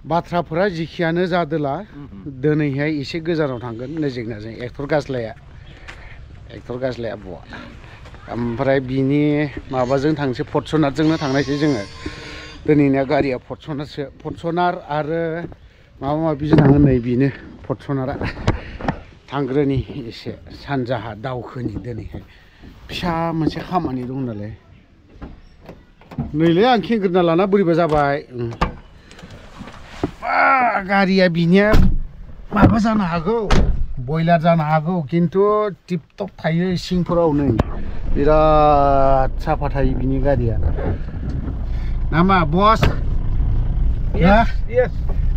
बाथ्राफोरा जिखियानो जादोला दिनैहाय एसे गोजानाव थांगोन नैजों एक्टर गाज्लाया बवा ओमफ्राय बिनि माबाजों थांसै फर्चुनारजोंनो थांनायसै जोङो दिनैनिया गारिया फर्चुनार आरो माबा माबिजों थाङो नै बेनो फर्चुनारा थांग्रोनि एसे सानजाहा दावखोनि दिनैहाय फिसा मोनसे खामानि दं नालाय नैलै आं खेंग्रोना लाना बोरैबा जाबाय गारिया बिनिया माबा जानो हागौ बयलार जानो हागौ खिन्थु टिप टप थायो सिंफोराव नै बिराद साफा थायो बिनि गारिया नामा बस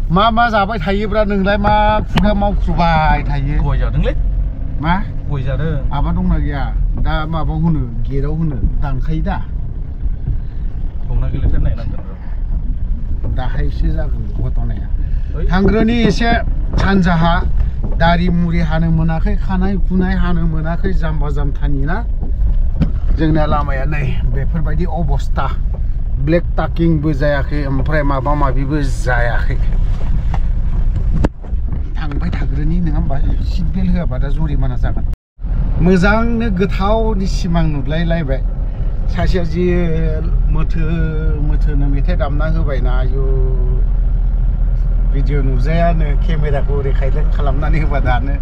मा जाबाय थायोब्रा नोंलाय मा खुगा मावख्रुबाय थायो गय जादोंलै मा गय जादों माबा दंना गैया दा माबाव होनो गेटआव होनो दानखायो दा दंना गैलाथाय नायनांगोन दाहायसो जागोन घटनाया थांग्रोनि एसे सानजाहा दारि मुरि हानो मोनाखै खानाय खुनाय हानो मोनाखै जाम्बा जाम्थानि ना जोंना लामाया नै बेफोरबायदि अबस्था ब्लेक टाकिंबो जायाखै ओमफ्राय माबा माबिबो जायाखै थांबाय थाग्रोनि नङा होमबा सिट बेल्ट होआबा दा जुरिमाना जागोन मोजांनो गोथावनि सिमां नुलायलायबाय सासेया जि मोथोनो मेथाइ दामना होबायना आयु भिडिअ नुजायानो केमेराखौ ओरै खायलें खालामनानै होबा दानो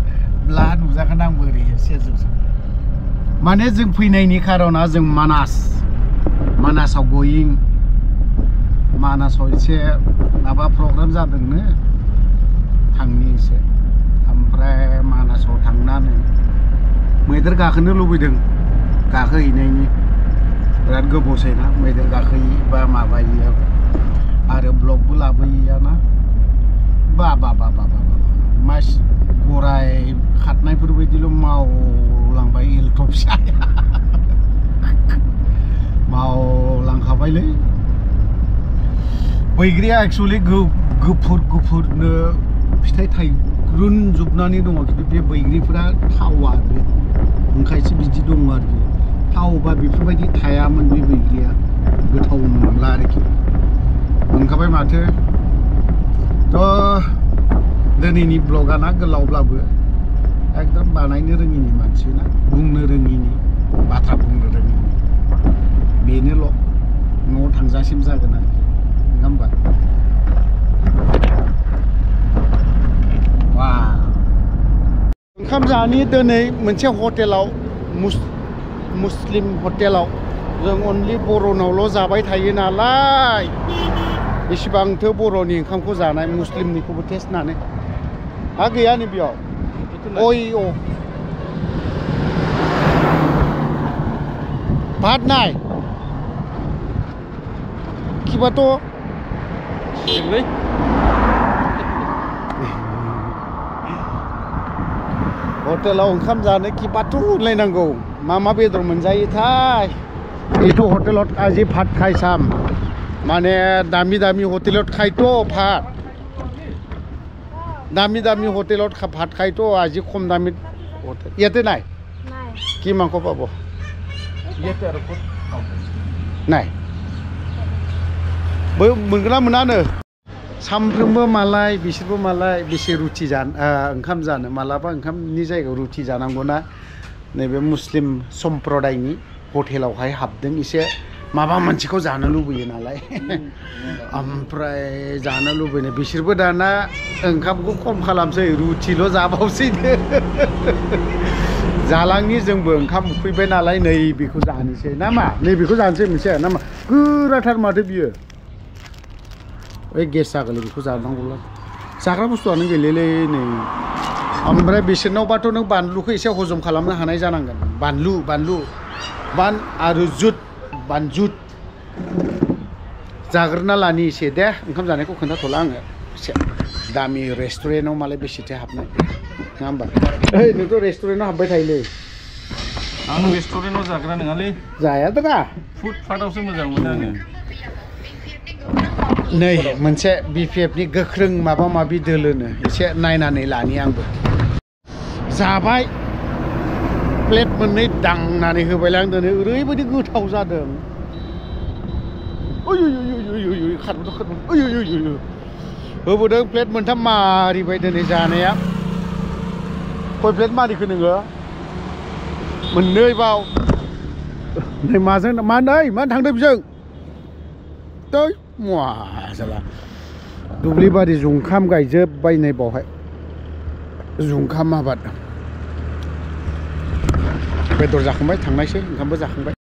ब्ला नुजागोन आंबो ओरै सेरजों माने जों फैनायनि खारना जों मानासाव गयिं मानासाव एसे माबा प्रग्राम जादोंनो थांनि एसे ओमफ्राय मानासाव थांनानै मैदेर गाखोनो लुबैदों गाखोहैनायनि बिराद गोबावसैना मैदेर गाखोयि बा माबायियाव आरो ब्लगबो लाबोयियाना बा मास गराय खारनायफोर बायदिल' मावलांबाय एलटप फिसाया मावलांखाबायलै बैग्रिया एक्सुवेलि गुफुरनो फिथाइ थाइग्रुनजोबनानै दङ खिन्थु बे बैग्रिफोरा थावा बे ओंखायसो बिदि दङ आरोखि थावबा बेफोरबायदि थायामोन बे बैग्रिया गोथाव नंला आरोखि मोनखाबाय माथो थ' दिनैनि ब्लगा ना गोलावब्लाबो एकदम बानायनो रोङिनि मानसि ना बुंनो रोङिनि बाथ्रा बुंनो रोङिनि बेनोल' न'आव थांजासिम जागोन आरोखि नङा होमबा वा ओंखाम जानि दिनै मोनसे हटेलाव मुस्लिम हटेलाव जों अनलि बर'नावल' जाबाय थायो नालाय बेसेबांथो बर'नि ओंखामखौ जानाय मुस्लिमनिखौबो टेस्ट नानै गैया नै बेयाव भात नाय किबाथ' हटेलाव ओंखाम जानो किबाथ' होनलायनांगौ मा बेदर मोनजायोथाय এইটো হোটেলত আজি ভাত খাই চাম মানে দামি হোটেলত খাইতো ভাত দামি হোটেলত ভাত খাইতো আজি কম দামিত হোটেল ইয়াতে নাই কি মাংস পাব ইয়াতে আৰু নাই मोनगोन ना मोनानो सामफ्रोमबो मालाय बिसोरबो मालाय बेसे रुटि जानो ओंखाम जानो मालाबा ओंखामनि जायगायाव रुटि जानांगौना नैबे मुस्लिम सम्प्रदायनि हटेलावहाय हाबदों एसे माबा मोनसेखौ जानो लुबैयो नालाय ओमफ्राय जानो लुबैनाय बिसोरबो दाना ओंखामखौ खम खालामसै रुटिल' जाबावसै जालांनि जोंबो ओंखाम उखैबाय नालाय नै बेखौ जानोसै ना मा नैबेखौ जानोसै मोनसे ना मा गोराथार माथो बियो ओइ गेस जागोन बेखौ जानांगौला जाग्रा बुस्थुआनो गैलेलै नै ओमफ्राय बिसोरनावबाथ' नों बानलुखौ एसे हजम खालामनो हानाय जानांगोन बानलु आरो बानजुत जाग्रोना लानि एसे दे ओंखाम जानायखौ खोन्थाथ'ला आङो एसे दामि रेस्टुरेन्टआव मालाय बेसेथो हाबनाय नङा होमबा ओइ नोंथ' रेस्टुरेन्टआव हाबबाय थायोलै आं रेस्टुरेन्टआव जाग्रा नङालै जायादाना फुटपाथआवसो मोजां मोनो आङो नै मोनसे BPFनि गोख्रों माबा माबि दोलोनो एसे नायनानै लानि आंबो जाबाय प्लेट मोननै दांनानै होबायलां दिनै ओरैबायदि गोथाव जादों खारबोथ' होबोदों प्लेट मोनथाम मारिबाय दिनै जानाया खय प्लेट मारिखो नोङो मोननै बाव नै माजों मा नै मानो थांदों बिजों दै मुवा जाला दुब्लि बारि जुंखाम गायजोब्बाय नै बावहाय जुंखाम आबाद बेदर जाखांबाय थांनायसै ओंखामबो जाखांबाय